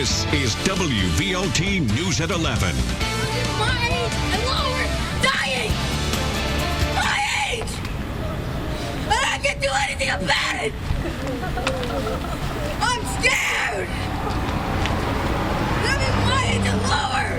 This is WVOT News at 11. My age and lower, dying! My age! And I can't do anything about it! I'm scared! My age and lower!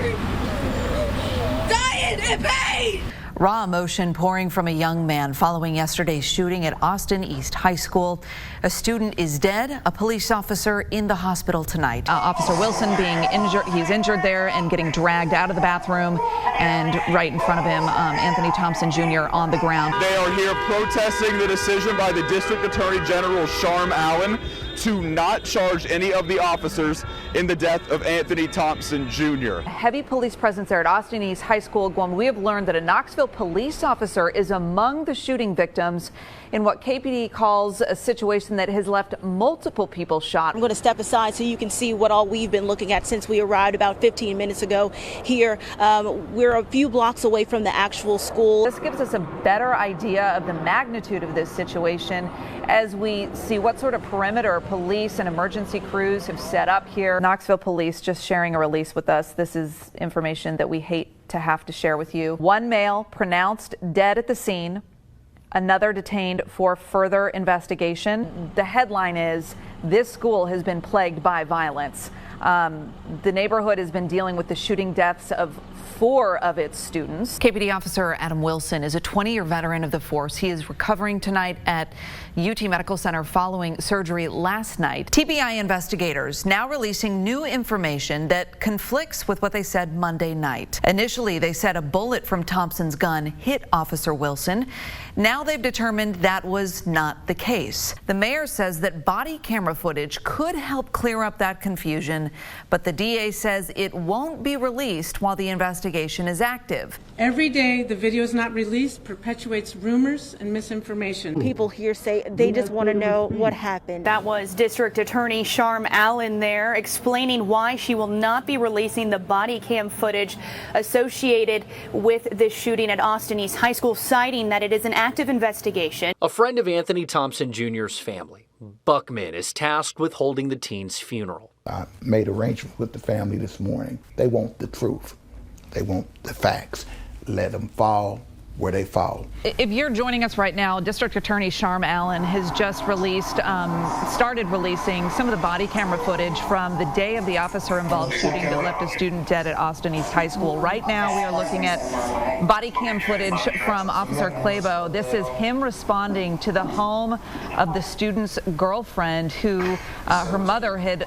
Dying in pain! Raw emotion pouring from a young man following yesterday's shooting at Austin East High School. A student is dead. A police officer in the hospital tonight. Officer Wilson being injured. He's injured there and getting dragged out of the bathroom. And right in front of him, Anthony Thompson Jr. on the ground. They are here protesting the decision by the District Attorney General Sharm Allen to not charge any of the officers in the death of Anthony Thompson Jr. Heavy police presence there at Austin East High School. Guam, we have learned that a Knoxville police officer is among the shooting victims in what KPD calls a situation that has left multiple people shot. I'm going to step aside so you can see what all we've been looking at since we arrived about 15 minutes ago here. We're a few blocks away from the actual school. This gives us a better idea of the magnitude of this situation as we see what sort of perimeter police and emergency crews have set up here. Knoxville police just sharing a release with us. This is information that we hate to have to share with you. One male pronounced dead at the scene. Another detained for further investigation. The headline is, this school has been plagued by violence. The neighborhood has been dealing with the shooting deaths of 4 of its students. KPD officer Adam Wilson is a 20-year veteran of the force. He is recovering tonight at UT Medical Center following surgery last night. TBI investigators now releasing new information that conflicts with what they said Monday night. Initially, they said a bullet from Thompson's gun hit Officer Wilson. Now they've determined that was not the case. The mayor says that body camera footage could help clear up that confusion, but the DA says it won't be released while the investigation is active. Every day the video is not released perpetuates rumors and misinformation. People here say they just want to know what happened. That was District Attorney Sharm Allen there explaining why she will not be releasing the body cam footage associated with this shooting at Austin East High School, citing that it is an active investigation. A friend of Anthony Thompson Jr.'s family, Buckman, is tasked with holding the teen's funeral. I made arrangements with the family this morning. They want the truth. They want the facts. Let them fall where they fall. If you're joining us right now, District Attorney Sharm Allen has just started releasing some of the body camera footage from the day of the officer-involved shooting that left a student dead at Austin East High School. Right now, we are looking at body cam footage from Officer Clabo. This is him responding to the home of the student's girlfriend, who her mother had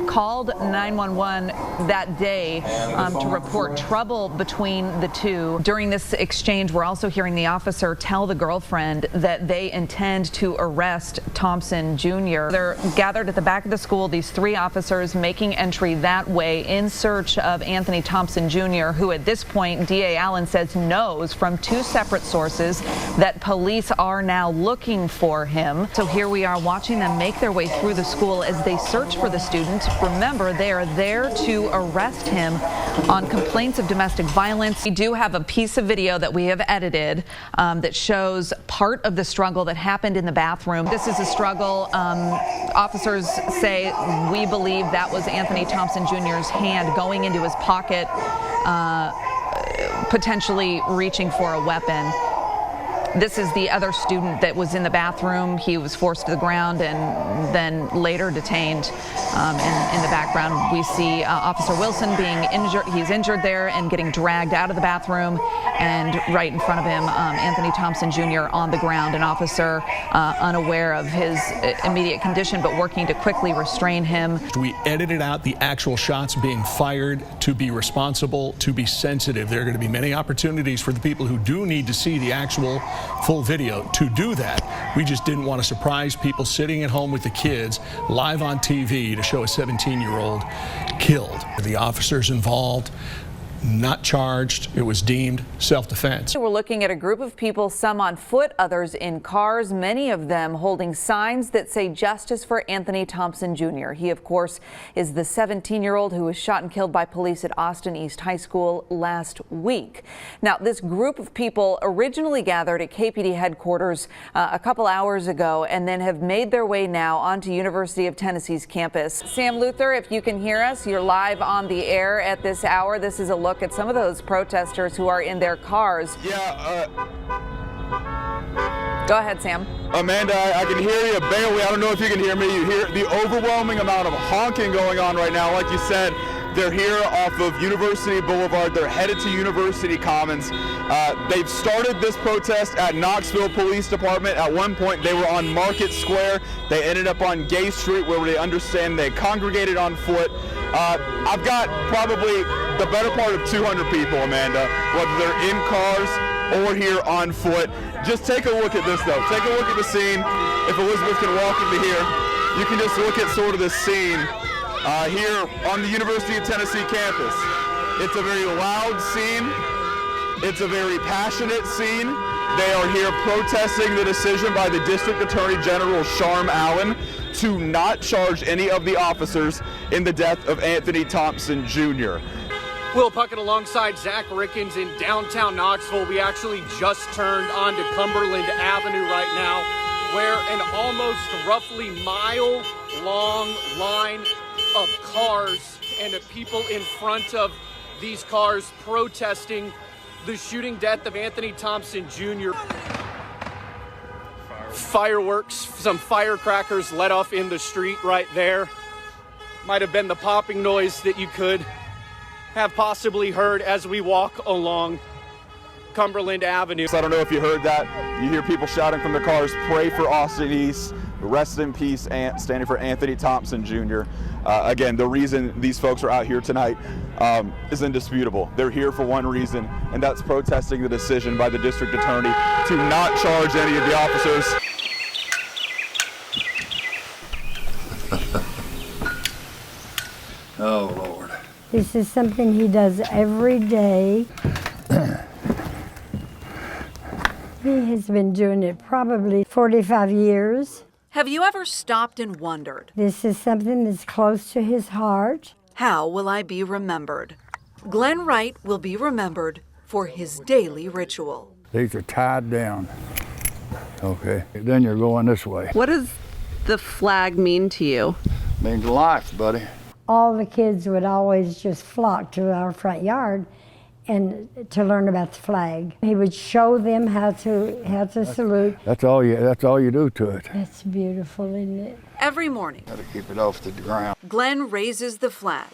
called 911 that day to report trouble between the two. During this exchange, we're also hearing the officer tell the girlfriend that they intend to arrest Thompson Jr. They're gathered at the back of the school, these 3 officers making entry that way in search of Anthony Thompson Jr., who at this point, DA Allen says knows from 2 separate sources that police are now looking for him. So here we are watching them make their way through the school as they search for the student. Remember, they are there to arrest him on complaints of domestic violence. We do have a piece of video that we have edited that shows part of the struggle that happened in the bathroom. This is a struggle. Officers say we believe that was Anthony Thompson Jr.'s hand going into his pocket, potentially reaching for a weapon. This is the other student that was in the bathroom. He was forced to the ground and then later detained. In the background, we see Officer Wilson being injured. He's injured there and getting dragged out of the bathroom. And right in front of him, Anthony Thompson Jr. on the ground, an officer unaware of his immediate condition, but working to quickly restrain him. We edited out the actual shots being fired to be responsible, to be sensitive. There are going to be many opportunities for the people who do need to see the actual full video to do that. We just didn't want to surprise people sitting at home with the kids live on TV to show a 17-year-old killed. The officers involved not charged. It was deemed self-defense. We're looking at a group of people, some on foot, others in cars, many of them holding signs that say justice for Anthony Thompson Jr. He, of course, is the 17-year-old who was shot and killed by police at Austin East High School last week. Now, this group of people originally gathered at KPD headquarters a couple hours ago and then have made their way now onto University of Tennessee's campus. Sam Luther, if you can hear us, you're live on the air at this hour. This is a look at some of those protesters who are in their cars. Yeah, Go ahead, Sam. Amanda, I can hear you barely. I don't know if you can hear me. You hear the overwhelming amount of honking going on right now. Like you said, they're here off of University Boulevard. They're headed to University Commons. They've started this protest at Knoxville Police Department. At one point, they were on Market Square. They ended up on Gay Street, where they understand they congregated on foot. I've got probably the better part of 200 people, Amanda, whether they're in cars or here on foot. Just take a look at this, though. Take a look at the scene. If Elizabeth can walk into here, you can just look at sort of the scene here on the University of Tennessee campus. It's a very loud scene. It's a very passionate scene. They are here protesting the decision by the District Attorney General Sharm Allen to not charge any of the officers in the death of Anthony Thompson Jr. Will Puckett alongside Zach Rickens in downtown Knoxville. We actually just turned onto Cumberland Avenue right now, where an almost roughly mile-long line of cars and people in front of these cars protesting the shooting death of Anthony Thompson Jr. Fireworks, some firecrackers let off in the street right there. Might have been the popping noise that you could have possibly heard as we walk along Cumberland Avenue. So I don't know if you heard that. You hear people shouting from their cars, "Pray for Austin East, rest in peace," standing for Anthony Thompson Jr. Again, the reason these folks are out here tonight is indisputable. They're here for one reason, and that's protesting the decision by the district attorney to not charge any of the officers. Oh, Lord. This is something he does every day. He has been doing it probably 45 years. Have you ever stopped and wondered, This is something that's close to his heart. how will I be remembered? Glenn Wright will be remembered for his daily ritual. These are tied down. Okay, then you're going this way. What does the flag mean to you? Means life, buddy. All the kids would always just flock to our front yard and to learn about the flag. He would show them how to salute. That's all you do to it. That's beautiful, isn't it? Every morning, Got to keep it off the ground. Glenn raises the flag.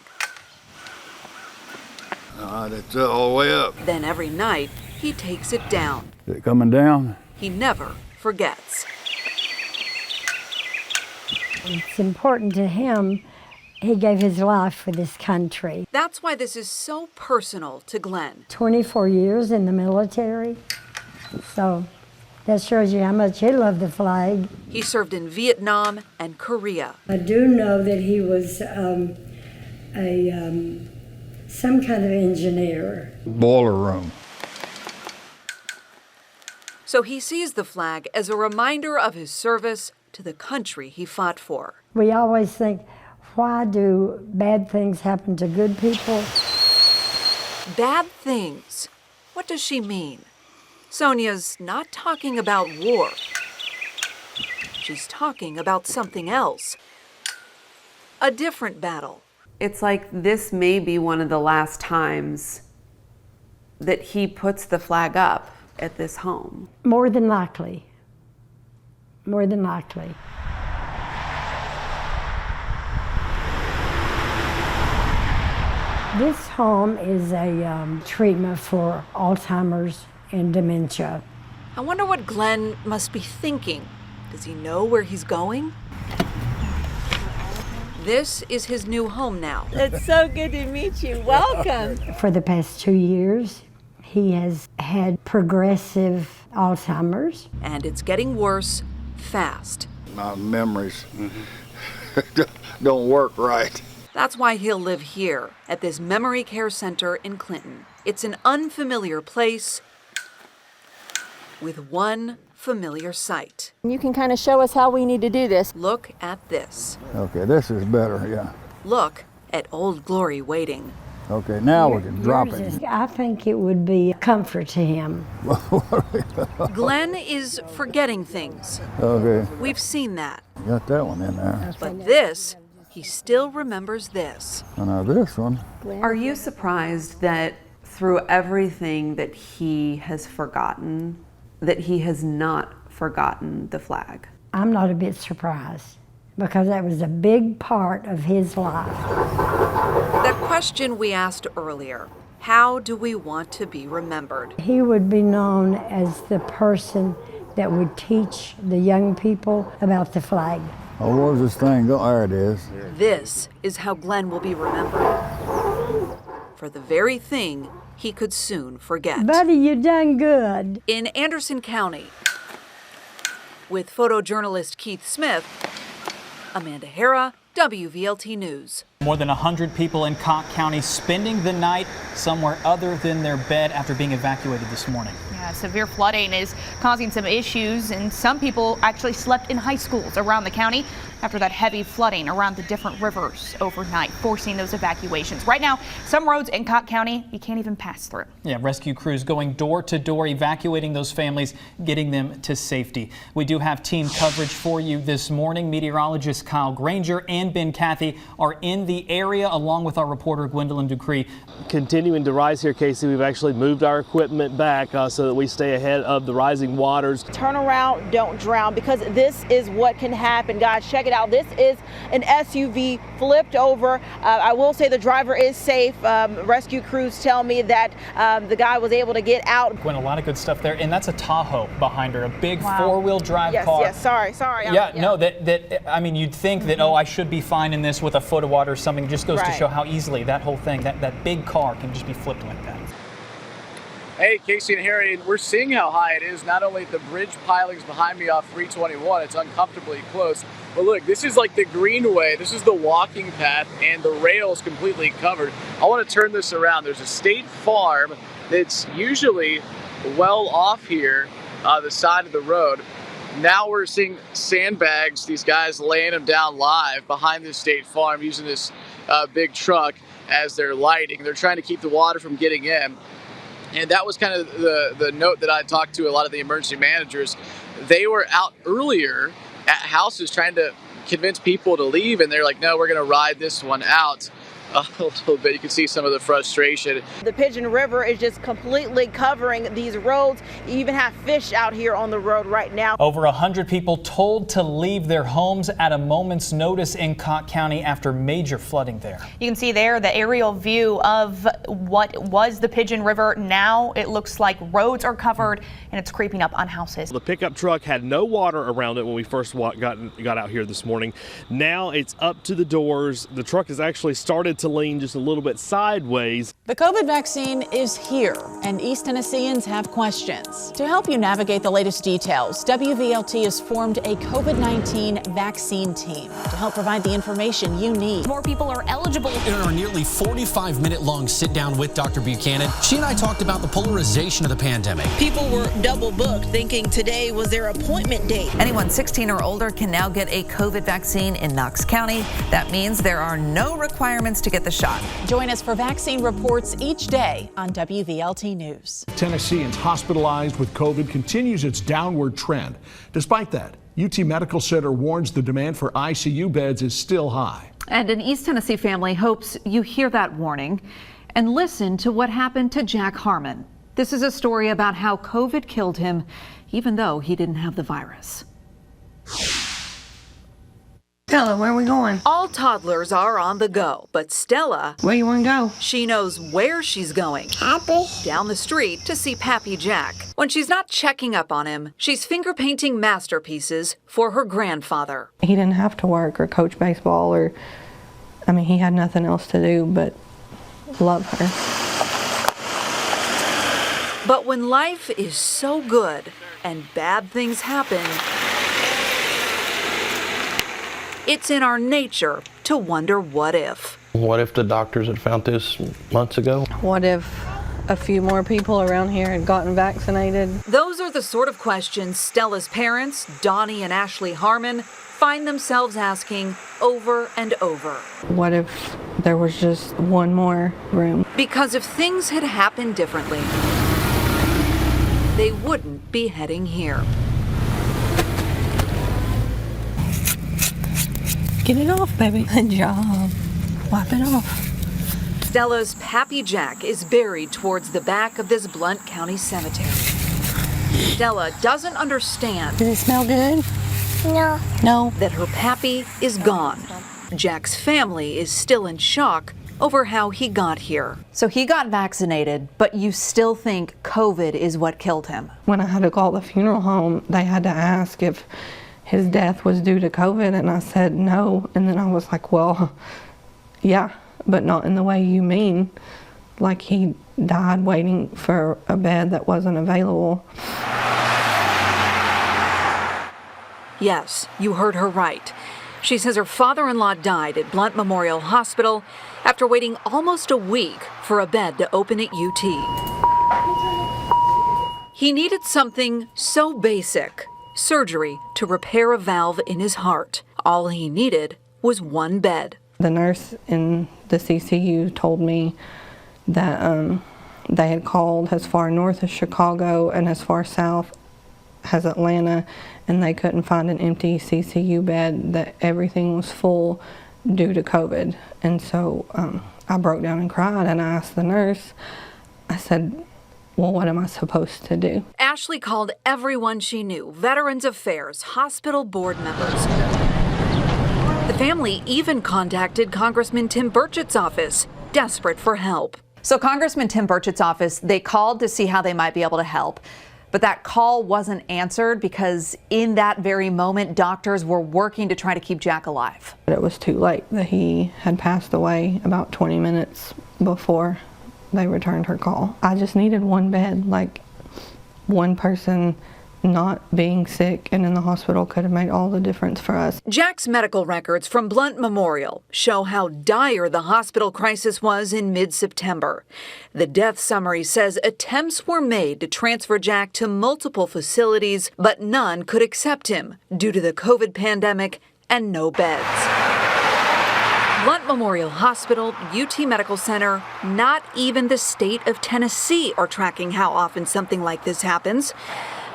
It's all the way up. Then every night, he takes it down. Is it coming down? He never forgets. It's important to him. He gave his life for this country. That's why this is so personal to Glenn. 24 years in the military. So that shows you how much he loved the flag. He served in Vietnam and Korea. I do know that he was some kind of engineer. Boiler room. So he sees the flag as a reminder of his service to the country he fought for. We always think, why do bad things happen to good people? Bad things? What does she mean? Sonia's not talking about war. She's talking about something else. A different battle. It's like this may be one of the last times that he puts the flag up at this home. More than likely. More than likely. This home is a treatment for Alzheimer's and dementia. I wonder what Glenn must be thinking. Does he know where he's going? This is his new home now. It's so good to meet you. Welcome. For the past 2 years, he has had progressive Alzheimer's. And it's getting worse fast. My memories don't work right. That's why he'll live here at this memory care center in Clinton. It's an unfamiliar place with one familiar sight. You can kind of show us how we need to do this. Look at this. Okay, this is better, yeah. Look at Old Glory waiting. Okay, now we can drop it. I think it would be a comfort to him. Glenn is forgetting things. Okay. We've seen that. Got that one in there. But this, he still remembers this. And now this one. Are you surprised that through everything that he has forgotten, that he has not forgotten the flag? I'm not a bit surprised because that was a big part of his life. That question we asked earlier, how do we want to be remembered? He would be known as the person that would teach the young people about the flag. Oh, where's this thing go? There it is. This is how Glenn will be remembered. For the very thing he could soon forget. Buddy, you done good. In Anderson County, with photojournalist Keith Smith, Amanda Hara, WVLT News. More than 100 people in Cocke County spending the night somewhere other than their bed after being evacuated this morning. Yeah, severe flooding is causing some issues, and some people actually slept in high schools around the county after that heavy flooding around the different rivers overnight, forcing those evacuations. Right now, some roads in Cocke County you can't even pass through. Yeah, rescue crews going door to door, evacuating those families, getting them to safety. We do have team coverage for you this morning. Meteorologist Kyle Granger and Ben Cathy are in the area, along with our reporter Gwendolyn Ducree. Continuing to rise here, Casey, we've actually moved our equipment back so that we stay ahead of the rising waters. Turn around, don't drown, because this is what can happen. Guys, check it out. This is an SUV flipped over. I will say the driver is safe. Rescue crews tell me that the guy was able to get out. Gwen, a lot of good stuff there, and that's a Tahoe behind her, a big four-wheel drive car. Yes, sorry. Yeah, no, I mean, you'd think that, oh, I should be fine in this with a foot of water or something. It just goes to show how easily that whole thing, that big car can just be flipped like that. Hey, Casey and Harry, we're seeing how high it is, not only at the bridge pilings behind me off 321, it's uncomfortably close, but look, this is like the greenway, this is the walking path, and the rail is completely covered. I want to turn this around. There's a state farm that's usually well off here, the side of the road. Now we're seeing sandbags, these guys laying them down live behind this state farm using this big truck as they're lighting. They're trying to keep the water from getting in. And that was kind of the note that I talked to a lot of the emergency managers. They were out earlier at houses trying to convince people to leave, and they're like, no, we're going to ride this one out a little bit. You can see some of the frustration. The Pigeon River is just completely covering these roads. You even have fish out here on the road right now. Over 100 people told to leave their homes at a moment's notice in Cocke County after major flooding there. You can see there the aerial view of what was the Pigeon River. Now it looks like roads are covered and it's creeping up on houses. The pickup truck had no water around it when we first got out here this morning. Now it's up to the doors. The truck has actually started to lean just a little bit sideways. The COVID vaccine is here, and East Tennesseans have questions. To help you navigate the latest details, WVLT has formed a COVID-19 vaccine team to help provide the information you need. More people are eligible. In our nearly 45-minute-long sit-down with Dr. Buchanan, she and I talked about the polarization of the pandemic. People were double booked, thinking today was their appointment date. Anyone 16 or older can now get a COVID vaccine in Knox County. That means there are no requirements to get the shot. Join us for vaccine reports each day on WVLT News. Tennesseans hospitalized with COVID continues its downward trend. Despite that, UT Medical Center warns the demand for ICU beds is still high. And an East Tennessee family hopes you hear that warning and listen to what happened to Jack Harmon. This is a story about how COVID killed him, even though he didn't have the virus. Stella, where are we going? All toddlers are on the go, but Stella, Where you want to go? she knows where she's going. Happy. Down the street to see Pappy Jack. When she's not checking up on him, she's finger painting masterpieces for her grandfather. He didn't have to work or coach baseball he had nothing else to do but love her. But when life is so good and bad things happen, It's in our nature to wonder what if. What if the doctors had found this months ago? What if a few more people around here had gotten vaccinated? Those are the sort of questions Stella's parents, Donnie and Ashley Harmon, find themselves asking over and over. What if there was just one more room? Because if things had happened differently, they wouldn't be heading here. Get it off, baby. Good job. Wipe it off. Stella's Pappy Jack is buried towards the back of this Blount County cemetery. Stella doesn't understand. Does it smell good? No. No. That her pappy is gone. Jack's family is still in shock over how he got here. So he got vaccinated, but you still think COVID is what killed him? When I had to call the funeral home, they had to ask if his death was due to COVID, and I said no. And then I was like, well, yeah, but not in the way you mean. Like he died waiting for a bed that wasn't available. Yes, you heard her right. She says her father-in-law died at Blount Memorial Hospital after waiting almost a week for a bed to open at UT. He needed something so basic, surgery to repair a valve in his heart. All he needed was one bed. The nurse in the CCU told me that they had called as far north as Chicago and as far south as Atlanta, and they couldn't find an empty CCU bed, that everything was full due to COVID. And so I broke down and cried, and I asked the nurse, I said, well, what am I supposed to do? Ashley called everyone she knew, Veterans Affairs, hospital board members. The family even contacted Congressman Tim Burchett's office, desperate for help. So Congressman Tim Burchett's office, they called to see how they might be able to help. But that call wasn't answered because in that very moment, doctors were working to try to keep Jack alive. It was too late. That he had passed away about 20 minutes before they returned her call. I just needed one bed, like one person not being sick and in the hospital could have made all the difference for us. Jack's medical records from Blount Memorial show how dire the hospital crisis was in mid-September. The death summary says attempts were made to transfer Jack to multiple facilities, but none could accept him due to the COVID pandemic and no beds. Blount Memorial Hospital, UT Medical Center, not even the state of Tennessee are tracking how often something like this happens.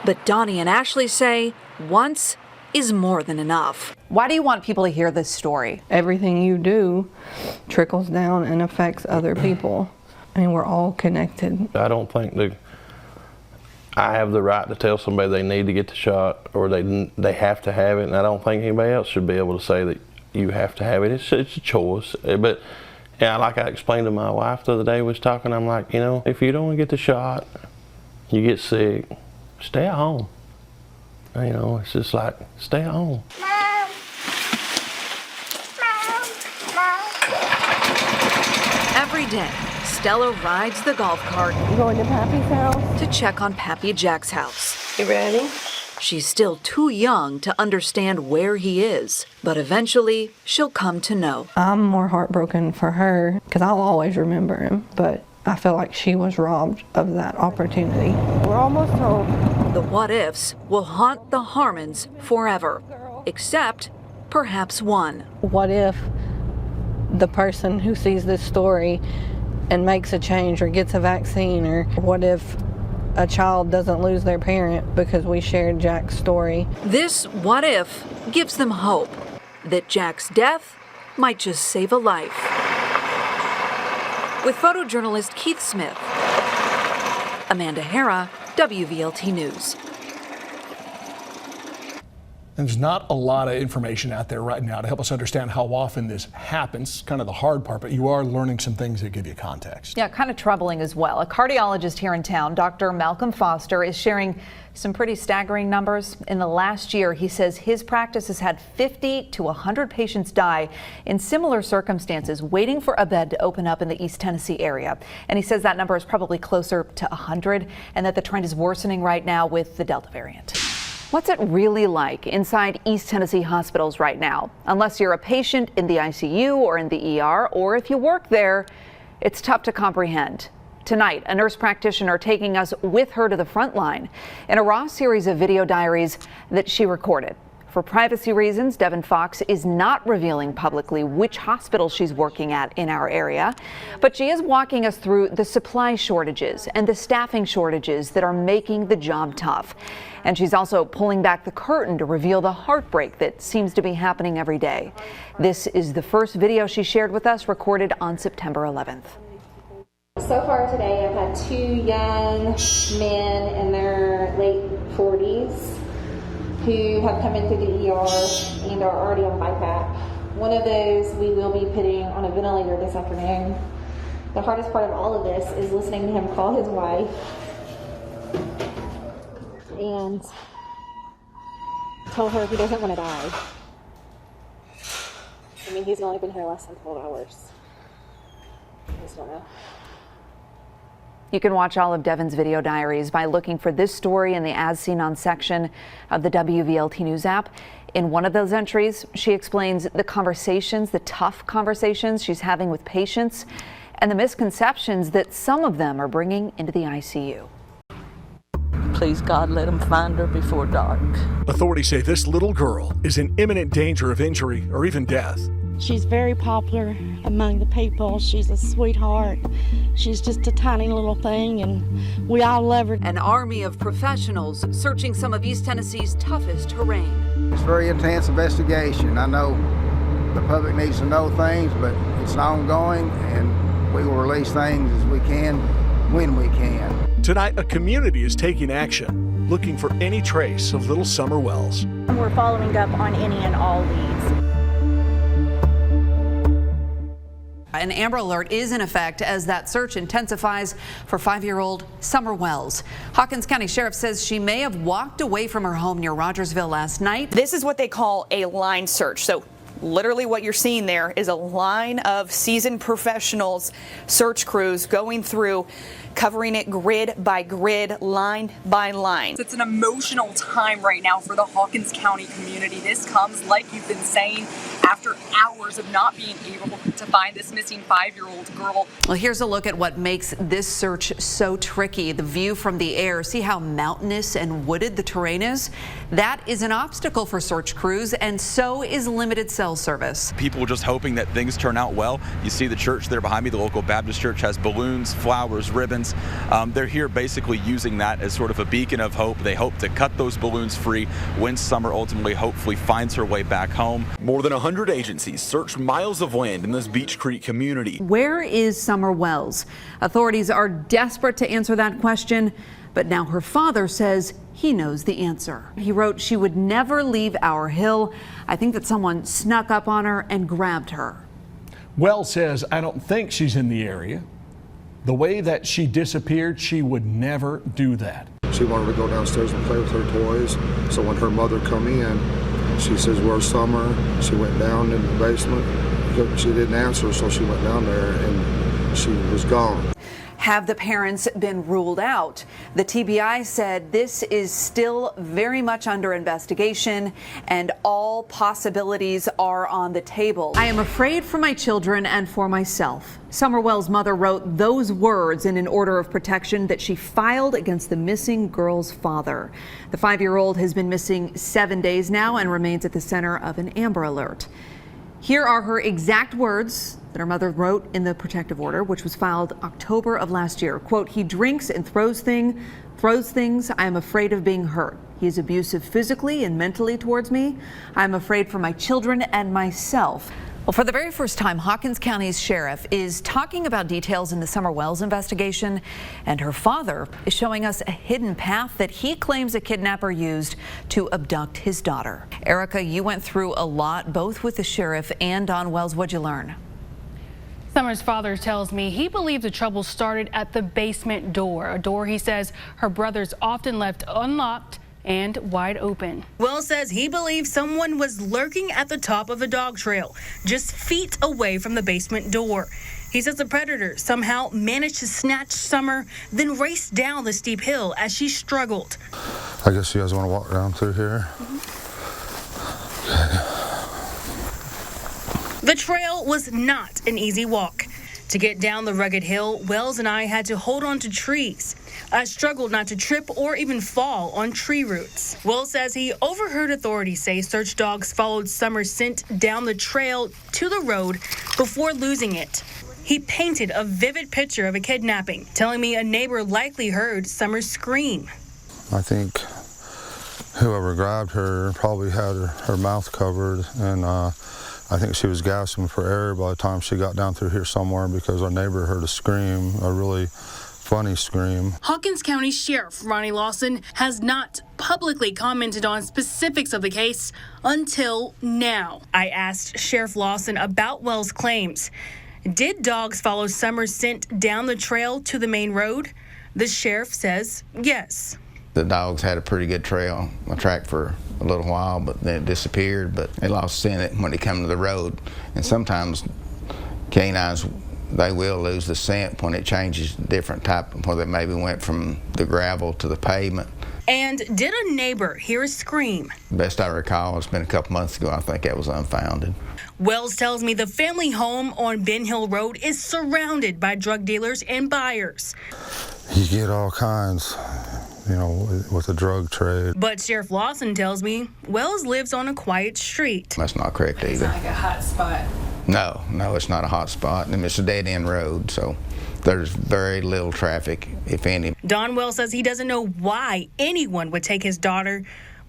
But Donnie and Ashley say once is more than enough. Why do you want people to hear this story? Everything you do trickles down and affects other people. I mean, we're all connected. I don't think I have the right to tell somebody they need to get the shot or they have to have it, and I don't think anybody else should be able to say that you have to have it. It's a choice. But yeah, like I explained to my wife the other day, was talking, I'm like, you know, if you don't want to get the shot, you get sick, stay at home. You know, it's just like, stay at home. Mom. Every day, Stella rides the golf cart. You going to Pappy's house? To check on Pappy Jack's house. You ready? She's still too young to understand where he is, but eventually she'll come to know. I'm more heartbroken for her because I'll always remember him, but I feel like she was robbed of that opportunity. We're almost home. The what ifs will haunt the Harmons forever, except perhaps one. What if the person who sees this story and makes a change or gets a vaccine, or what if a child doesn't lose their parent because we shared Jack's story? This what if gives them hope that Jack's death might just save a life. With photojournalist Keith Smith, Amanda Hara, WVLT News. There's not a lot of information out there right now to help us understand how often this happens. Kind of the hard part, but you are learning some things that give you context. Yeah, kind of troubling as well. A cardiologist here in town, Dr. Malcolm Foster, is sharing some pretty staggering numbers. In the last year, he says his practice has had 50 to 100 patients die in similar circumstances, waiting for a bed to open up in the East Tennessee area. And he says that number is probably closer to 100 and that the trend is worsening right now with the Delta variant. What's it really like inside East Tennessee hospitals right now? Unless you're a patient in the ICU or in the ER, or if you work there, it's tough to comprehend. Tonight, a nurse practitioner taking us with her to the front line in a raw series of video diaries that she recorded. For privacy reasons, Devin Fox is not revealing publicly which hospital she's working at in our area, but she is walking us through the supply shortages and the staffing shortages that are making the job tough. And she's also pulling back the curtain to reveal the heartbreak that seems to be happening every day. This is the first video she shared with us, recorded on September 11th. So far today, I've had 2 young men in their late 40s who have come into the ER and are already on BiPAP. One of those we will be putting on a ventilator this afternoon. The hardest part of all of this is listening to him call his wife and tell her he doesn't want to die. I mean, he's only been here less than 12 hours. I just don't know. You can watch all of Devin's video diaries by looking for this story in the As Seen On section of the WVLT News app. In one of those entries, she explains the conversations, the tough conversations she's having with patients, and the misconceptions that some of them are bringing into the ICU. Please, God, let them find her before dark. Authorities say this little girl is in imminent danger of injury or even death. She's very popular among the people. She's a sweetheart. She's just a tiny little thing, and we all love her. An army of professionals searching some of East Tennessee's toughest terrain. It's a very intense investigation. I know the public needs to know things, but it's ongoing, and we will release things as we can, when we can. Tonight, a community is taking action, looking for any trace of little Summer Wells. And we're following up on any and all leads. An Amber Alert is in effect as that search intensifies for 5-year-old Summer Wells. Hawkins County Sheriff says she may have walked away from her home near Rogersville last night. This is what they call a line search. So literally what you're seeing there is a line of seasoned professionals, search crews going through, covering it grid by grid, line by line. It's an emotional time right now for the Hawkins County community. This comes, like you've been saying, after hours of not being able to find this missing 5-year-old girl. Well, here's a look at what makes this search so tricky. The view from the air. See how mountainous and wooded the terrain is? That is an obstacle for search crews, and so is limited cell service. People are just hoping that things turn out well. You see the church there behind me, the local Baptist church, has balloons, flowers, ribbons. They're here basically using that as sort of a beacon of hope. They hope to cut those balloons free when Summer ultimately hopefully finds her way back home. More than 100 agencies search miles of land in this Beech Creek community. Where is Summer Wells? Authorities are desperate to answer that question, but now her father says he knows the answer. He wrote she would never leave our hill. I think that someone snuck up on her and grabbed her. Wells says, I don't think she's in the area. The way that she disappeared, she would never do that. She wanted to go downstairs and play with her toys. So when her mother come in, she says, where's Summer? She went down in the basement. She didn't answer, so she went down there and she was gone. Have the parents been ruled out? The TBI said this is still very much under investigation and all possibilities are on the table. I am afraid for my children and for myself. Summer Wells' mother wrote those words in an order of protection that she filed against the missing girl's father. The 5-year-old has been missing 7 days now and remains at the center of an Amber Alert. Here are her exact words that her mother wrote in the protective order, which was filed October of last year. Quote, he drinks and throws things. I am afraid of being hurt. He is abusive physically and mentally towards me. I am afraid for my children and myself. Well, for the very first time, Hawkins County's sheriff is talking about details in the Summer Wells investigation, and her father is showing us a hidden path that he claims a kidnapper used to abduct his daughter. Erica, you went through a lot, both with the sheriff and on Wells. What'd you learn? Summer's father tells me he believes the trouble started at the basement door, a door he says her brothers often left unlocked and wide open. Wells says he believes someone was lurking at the top of a dog trail, just feet away from the basement door. He says the predator somehow managed to snatch Summer, then raced down the steep hill as she struggled. I guess you guys want to walk down through here? The trail was not an easy walk. To get down the rugged hill, Wells and I had to hold on to trees. I struggled not to trip or even fall on tree roots. Wells says he overheard authorities say search dogs followed Summer's scent down the trail to the road before losing it. He painted a vivid picture of a kidnapping, telling me a neighbor likely heard Summer scream. I think whoever grabbed her probably had her mouth covered, and I think she was gasping for air by the time she got down through here somewhere, because our neighbor heard a scream, a really funny scream. Hawkins County Sheriff Ronnie Lawson has not publicly commented on specifics of the case until now. I asked Sheriff Lawson about Wells' claims. Did dogs follow Summer's scent down the trail to the main road? The sheriff says yes. The dogs had a pretty good trail, a track for a little while, but then it disappeared, but they lost scent when they come to the road. And sometimes canines, they will lose the scent when it changes different type, whether it maybe went from the gravel to the pavement. And did a neighbor hear a scream? Best I recall, it's been a couple months ago, I think that was unfounded. Wells tells me the family home on Ben Hill Road is surrounded by drug dealers and buyers. You get all kinds, you know, with the drug trade. But Sheriff Lawson tells me Wells lives on a quiet street. That's not correct either. It's not like a hot spot. No, it's not a hot spot, and it's a dead-end road, so there's very little traffic, if any. Don Wells says he doesn't know why anyone would take his daughter,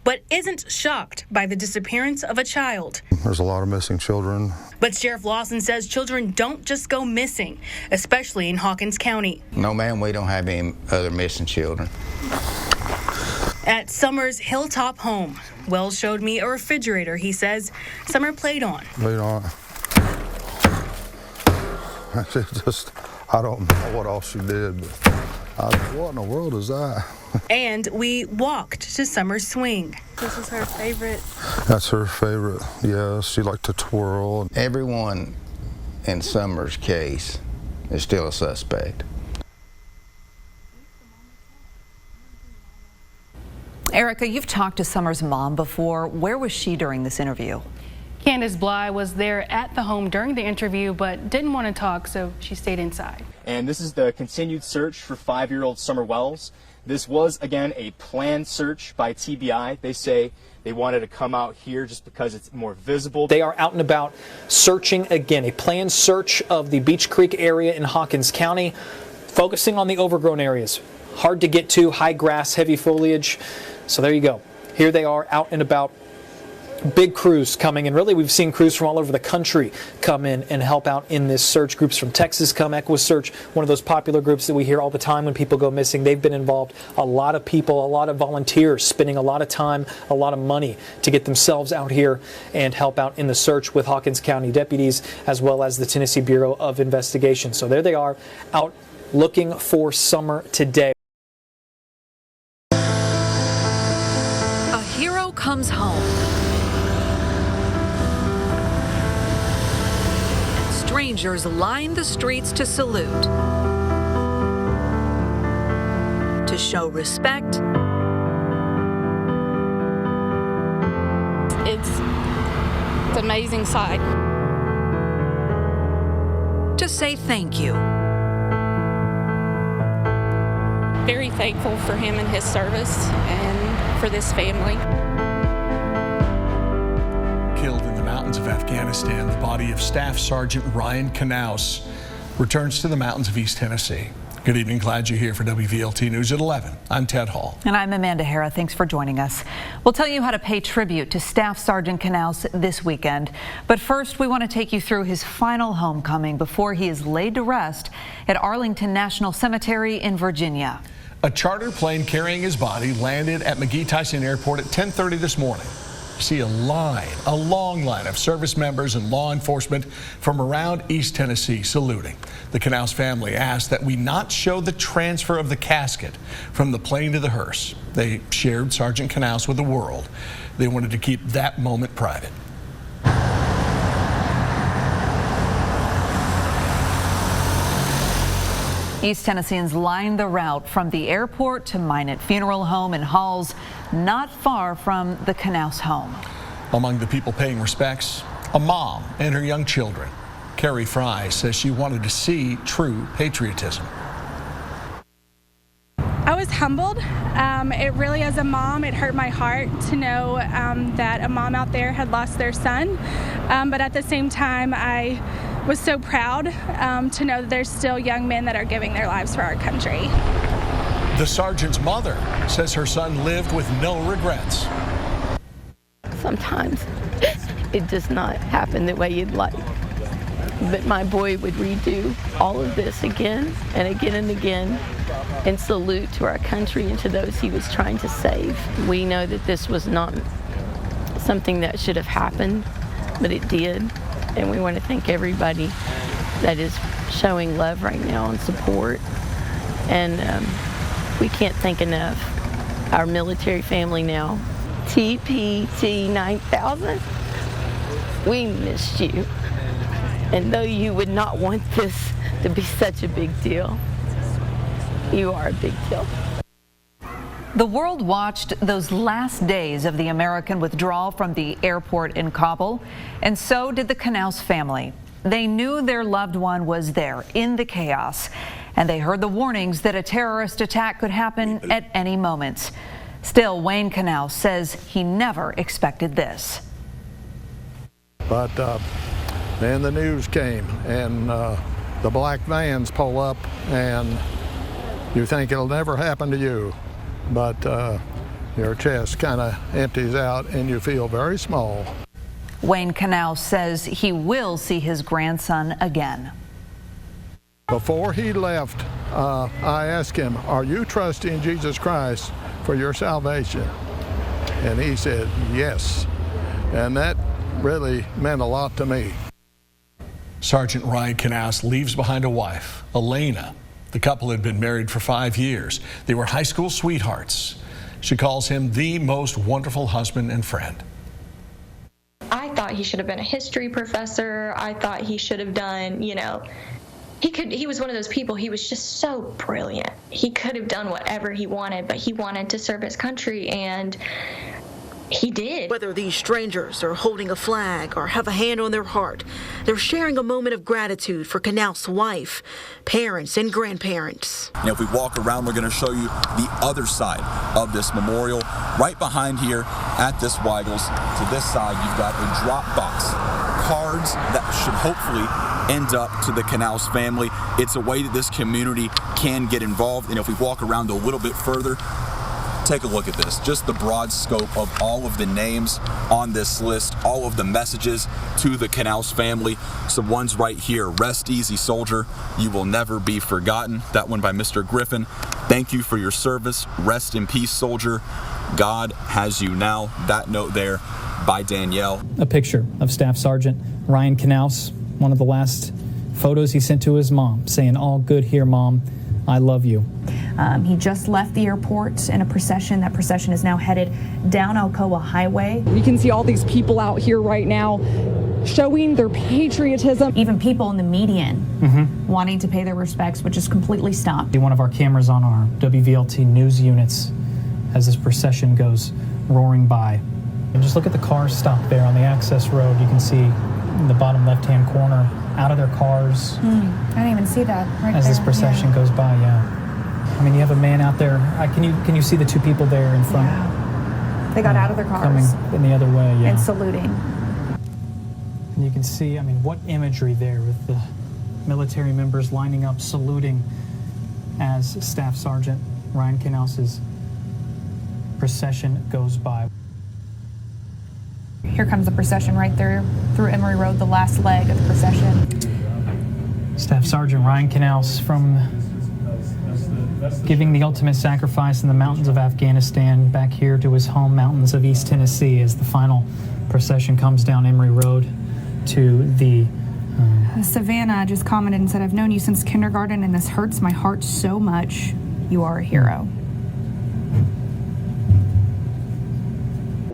but isn't shocked by the disappearance of a child. There's a lot of missing children. But Sheriff Lawson says children don't just go missing, especially in Hawkins County. No, ma'am, we don't have any other missing children. At Summer's Hilltop home, Wells showed me a refrigerator he says Summer played on. I don't know what all she did, but what in the world is that? And we walked to Summer's swing. This is her favorite. That's her favorite, yeah. She liked to twirl. Everyone in Summer's case is still a suspect. Erica, you've talked to Summer's mom before. Where was she during this interview? Candace Bly was there at the home during the interview, but didn't want to talk, so she stayed inside. And this is the continued search for 5-year-old Summer Wells. This was, again, a planned search by TBI. They say they wanted to come out here just because it's more visible. They are out and about searching again, a planned search of the Beech Creek area in Hawkins County, focusing on the overgrown areas. Hard to get to, high grass, heavy foliage. So there you go. Here they are out and about. Big crews coming, and really we've seen crews from all over the country come in and help out in this search. Groups from Texas come, EquiSearch, one of those popular groups that we hear all the time when people go missing. They've been involved. A lot of people, a lot of volunteers spending a lot of time, a lot of money to get themselves out here and help out in the search with Hawkins County deputies as well as the Tennessee Bureau of Investigation. So there they are, out looking for Summer today. A hero comes home. Strangers line the streets to salute, to show respect. It's an amazing sight. To say thank you. Very thankful for him and his service and for this family. Killed in the mountains of Afghanistan, the body of Staff Sergeant Ryan Knaus returns to the mountains of East Tennessee. Good evening, glad you're here for WVLT News at 11. I'm Ted Hall. And I'm Amanda Hara. Thanks for joining us. We'll tell you how to pay tribute to Staff Sergeant Knaus this weekend. But first, we want to take you through his final homecoming before he is laid to rest at Arlington National Cemetery in Virginia. A charter plane carrying his body landed at McGee-Tyson Airport at 10:30 this morning. You see a long line of service members and law enforcement from around East Tennessee saluting. The Knaus family asked that we not show the transfer of the casket from the plane to the hearse. They shared Sergeant Knaus with the world. They wanted to keep that moment private. East Tennesseans lined the route from the airport to Minot Funeral Home in Halls, not far from the Knaus home. Among the people paying respects, a mom and her young children. Carrie Fry says she wanted to see true patriotism. I was humbled. It really, as a mom, it hurt my heart to know that a mom out there had lost their son. But at the same time, I was so proud to know that there's still young men that are giving their lives for our country. The sergeant's mother says her son lived with no regrets. Sometimes it does not happen the way you'd like. But my boy would redo all of this again and again and again in salute to our country and to those he was trying to save. We know that this was not something that should have happened, but it did. And we want to thank everybody that is showing love right now and support. And we can't thank enough our military family now. TPT 9000, we missed you. And though you would not want this to be such a big deal, you are a big deal. The world watched those last days of the American withdrawal from the airport in Kabul, and so did the Knaus family. They knew their loved one was there in the chaos, and they heard the warnings that a terrorist attack could happen at any moment. Still, Wayne Knaus says he never expected this. But then the news came, and the black vans pull up, and you think it'll never happen to you, but your chest kind of empties out and you feel very small. Wayne Knaus says he will see his grandson again. Before he left, I asked him, "Are you trusting Jesus Christ for your salvation?" And he said, "Yes." And that really meant a lot to me. Sergeant Ryan Knaus leaves behind a wife, Elena. The couple had been married for 5 years. They were high school sweethearts. She calls him the most wonderful husband and friend. I thought he should have been a history professor. I thought he should have done, he was one of those people, he was just so brilliant. He could have done whatever he wanted, but he wanted to serve his country, and he did. Whether these strangers are holding a flag or have a hand on their heart, they're sharing a moment of gratitude for Knaus' wife, parents, and grandparents. And if we walk around, we're going to show you the other side of this memorial. Right behind here at this Weigel's, to this side, you've got a drop box. Cards that should hopefully end up to the Knaus family. It's a way that this community can get involved. And if we walk around a little bit further, take a look at this. Just the broad scope of all of the names on this list, all of the messages to the Knaus family. Some ones right here. Rest easy, soldier. You will never be forgotten. That one by Mr. Griffin. Thank you for your service. Rest in peace, soldier. God has you now. That note there by Danielle. A picture of Staff Sergeant Ryan Knaus, one of the last photos he sent to his mom, saying, "All good here, Mom. I love you." He just left the airport in a procession. That procession is now headed down Alcoa Highway. You can see all these people out here right now showing their patriotism. Even people in the median wanting to pay their respects, which is completely stopped. One of our cameras on our WVLT news units as this procession goes roaring by. And just look at the cars stopped there on the access road. You can see in the bottom left-hand corner, out of their cars. I didn't even see that right as there. This procession goes by, yeah. I mean, you have a man out there. Can you see the two people there in front? Yeah. They got out of their cars. Coming in the other way, yeah. And saluting. And you can see, I mean, what imagery there with the military members lining up, saluting as Staff Sergeant Ryan Knaus' procession goes by. Here comes the procession right there through Emory Road, the last leg of the procession. Staff Sergeant Ryan Knaus from giving the ultimate sacrifice in the mountains of Afghanistan back here to his home mountains of East Tennessee as the final procession comes down Emory Road to the Savannah just commented and said, "I've known you since kindergarten and this hurts my heart so much. You are a hero."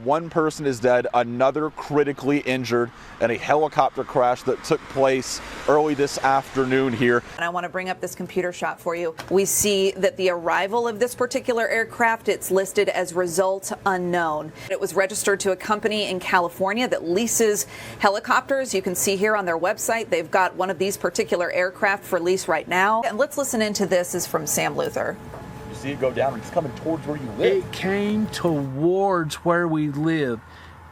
One person is dead, another critically injured in a helicopter crash that took place early this afternoon here. And I want to bring up this computer shot for you. We see that the arrival of this particular aircraft, it's listed as result unknown. It was registered to a company in California that leases helicopters. You can see here on their website, they've got one of these particular aircraft for lease right now. And let's listen into this. This is from Sam Luther. You see it go down, it's coming towards where you live. It came towards where we live.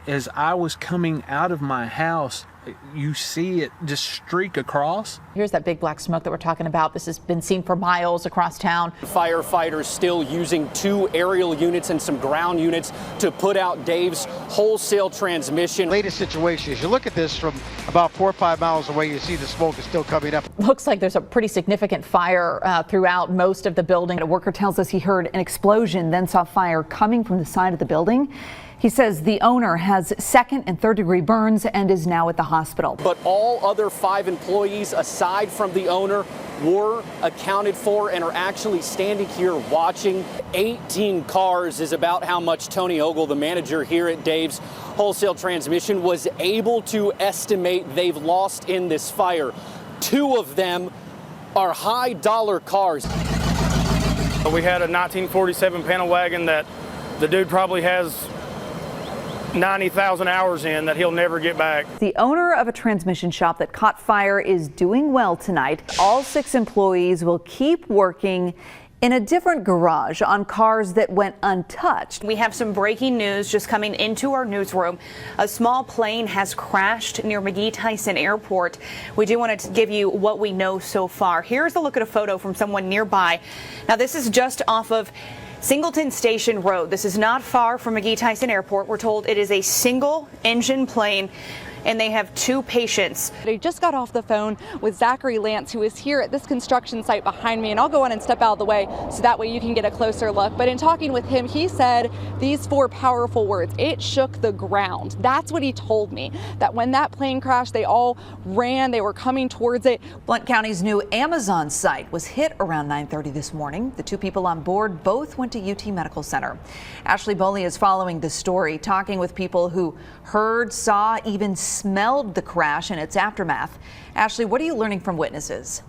As I was coming out of my house, you see it just streak across. Here's that big black smoke that we're talking about. This has been seen for miles across town. Firefighters still using 2 aerial units and some ground units to put out Dave's wholesale transmission. Latest situation is you look at this from about 4 or 5 miles away, you see the smoke is still coming up. Looks like there's a pretty significant fire throughout most of the building. A worker tells us he heard an explosion, then saw fire coming from the side of the building. He says the owner has 2nd and 3rd degree burns and is now at the hospital. But all other 5 employees, aside from the owner, were accounted for and are actually standing here watching. 18 cars is about how much Tony Ogle, the manager here at Dave's Wholesale Transmission, was able to estimate they've lost in this fire. 2 of them are high dollar cars. We had a 1947 panel wagon that the dude probably has 90,000 hours in that he'll never get back. The owner of a transmission shop that caught fire is doing well tonight. All 6 employees will keep working in a different garage on cars that went untouched. We have some breaking news just coming into our newsroom. A small plane has crashed near McGee-Tyson Airport. We do want to give you what we know so far. Here's a look at a photo from someone nearby. Now, this is just off of Singleton Station Road. This is not far from McGee-Tyson Airport. We're told it is a single engine plane, and they have 2 patients. I just got off the phone with Zachary Lance, who is here at this construction site behind me, and I'll go on and step out of the way so that way you can get a closer look. But in talking with him, he said these 4 powerful words: it shook the ground. That's what he told me, that when that plane crashed, they all ran, they were coming towards it. Blount County's new Amazon site was hit around 9:30 this morning. The 2 people on board both went to UT Medical Center. Ashley Boley is following the story, talking with people who heard, saw, even smelled the crash and its aftermath. Ashley, what are you learning from witnesses?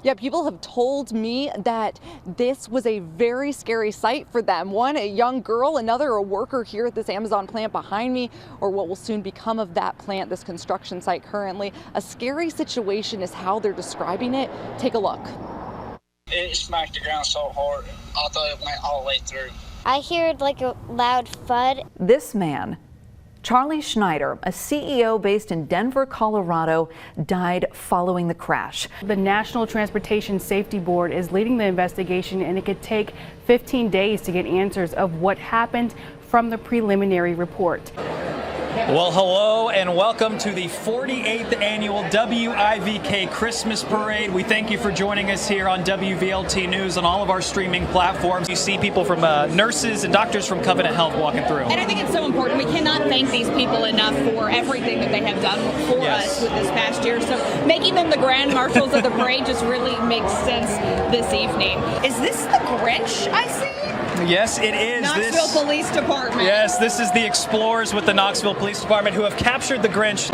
Yeah, people have told me that this was a very scary sight for them. One, a young girl, another, a worker here at this Amazon plant behind me, or what will soon become of that plant, this construction site currently. A scary situation is how they're describing it. Take a look. It smacked the ground so hard, I thought it went all the way through. I heard like a loud thud. This man, Charlie Schneider, a CEO based in Denver, Colorado, died following the crash. The National Transportation Safety Board is leading the investigation, and it could take 15 days to get answers of what happened from the preliminary report. Well, hello and welcome to the 48th annual WIVK Christmas Parade. We thank you for joining us here on WVLT News on all of our streaming platforms. You see people from nurses and doctors from Covenant Health walking through. And I think it's so important. We cannot thank these people enough for everything that they have done for us with this past year. So making them the grand marshals of the parade just really makes sense this evening. Is this the Grinch I see? Yes, it is. Knoxville Police Department. Yes, this is the Explorers with the Knoxville Police Department who have captured the Grinch.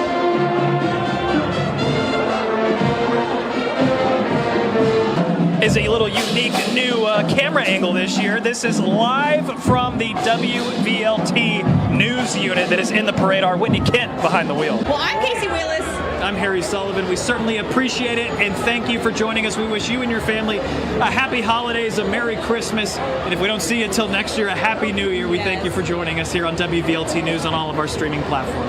Is a little unique new camera angle this year. This is live from the WVLT News unit that is in the parade. Our Whitney Kent behind the wheel. Well, I'm Casey Willis. I'm Harry Sullivan. We certainly appreciate it and thank you for joining us. We wish you and your family a happy holidays, a Merry Christmas, and if we don't see you until next year, a Happy New Year. We thank you for joining us here on WVLT News on all of our streaming platforms.